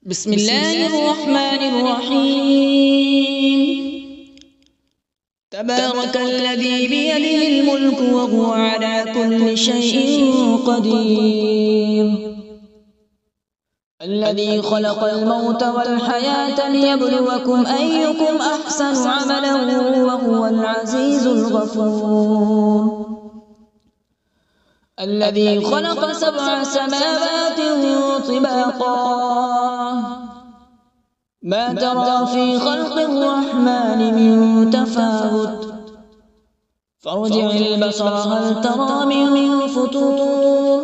بسم الله الرحمن الرحيم. تبارك الذي بيده الملك وهو على كل شيء قدير، الذي خلق الموت والحياة ليبلوكم أيكم أحسن عملا وهو العزيز الغفور، الذي خلق 7 سماوات طباقا ما ترى في خلق الرحمن من تفاوت، فارجع البصر هل ترى من فتور،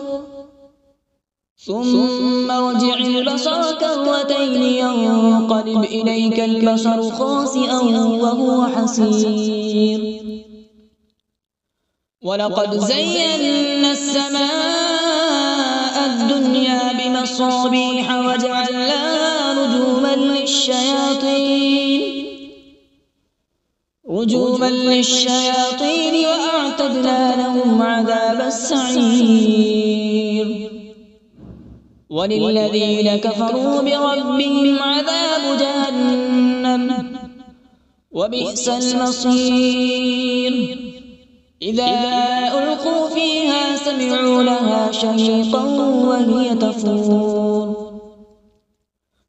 ثم ارجع البصر كرتين ينقلب إليك البصر خاسئا وهو حسير، ولقد زينا السماء الدنيا بمصابيح وجعلناها رجوما للشياطين وأعتدنا لهم عذاب السعير، وللذين كفروا بربهم عذاب جهنم وبئس المصير، إذا ألقوا فيها سمعوا لها شهيقا وهي تفور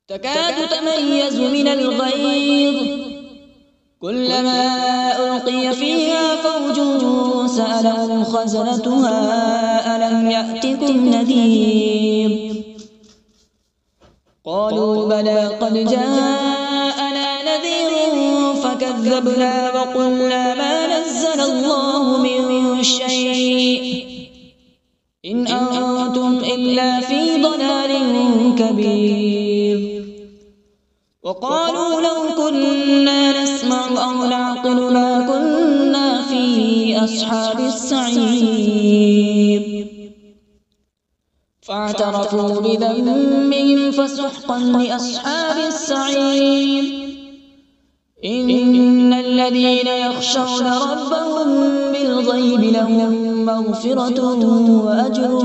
تكاد تميز من الغيظ، كلما ألقي فيها فوج سألهم خزنتها ألم يأتكم نذير، قالوا بلى قد جاءنا نذير فكذبنا وقلنا ما نزل الله من شيء إن أنتم إلا في ضلال كبير، وقالوا لو كنا نسمع أو نعقل ما كنا في أصحاب السعير، فاعترفوا بذنبهم فسحقا لأصحاب السعير، إن الذين يخشون ربهم بالغيب لهم مغفرة وأجر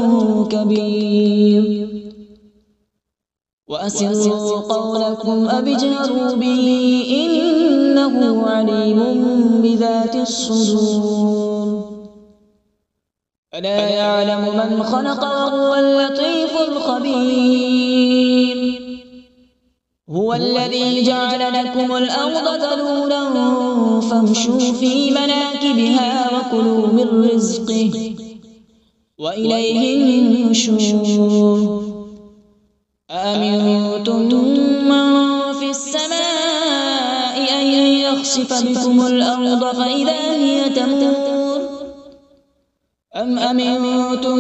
كبير، وأسروا قولكم أو اجهروا به إنه عليم بذات الصدور، ألا يعلم من خلق وهو اللطيف الخبير، هو الذي جعل لكم الأرض ذلولا فامشوا في مناكبها وكلوا من رزقه وإليه النشور، أأمنتم من في السماء أن يخسف بكم الأرض فإذا هي تمور، أم أمنتم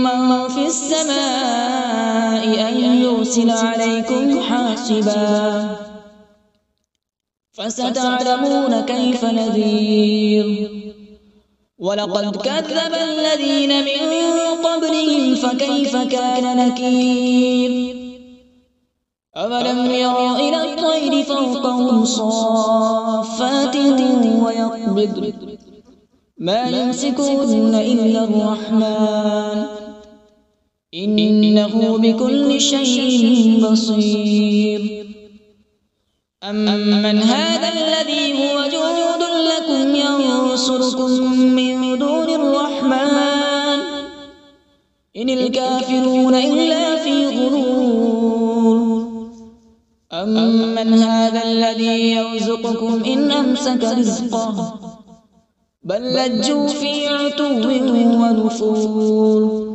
من في السماء أن يرسل عليكم حاصبا، فستعلمون كيف نذير، ولقد كذب الذين من قبلهم فكيف كان نكير، أولم يروا إلى الطير فوقهم صافات ويقبض ما يمسكهن إلا الرحمن إنه بكل شيء بصير، أمن هذا الذي هو جند لكم ينصركم من دون الرحمن إن الكافرون إلا في غرور، أمن هذا الذي يرزقكم إن أمسك رزقه بل لجوا في عتو ونفور،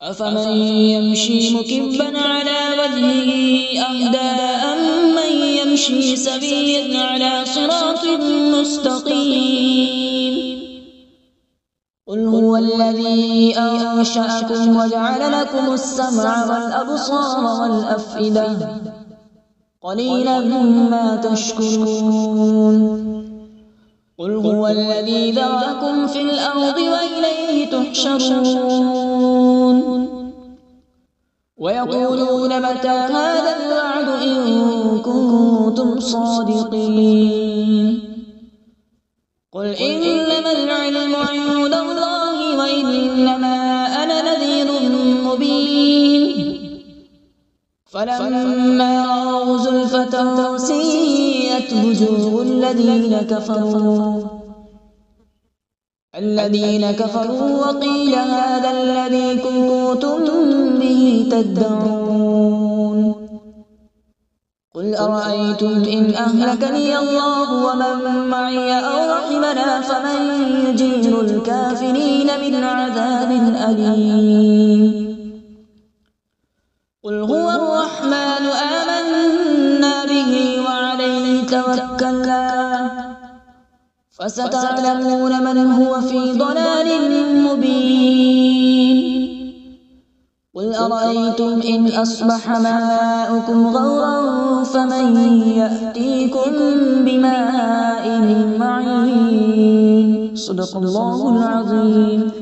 أفمن يمشي مكبا على وجهه أهدى أمن يمشي سويا على صراط مستقيم، قل هو الذي أنشأكم وجعل لكم السمع والأبصار والأفئدة قليلا ما تشكرون، قل هو الذي ذرأكم في الأرض وإليه تحشرون، ويقولون متى هذا الوعد إن كنتم صادقين، قل إنما العلم عند الله وإنما أنا نذير مبين، فلما رأوا زلفة سيئت وجوه الذين كفروا وقيل هذا الذي كنتم به تدعون قل أرأيتم إن أهلكني الله ومن معي أو رحمنا فمن يجير الكافرين من عذاب أليم قل هو الرحمن آمنا به وعليه توكلنا فستعلمون من هو في ضلال مبين قل أرأيتم إن أصبح ماؤكم غورا فمن يأتيكم بماء معين صدق الله العظيم.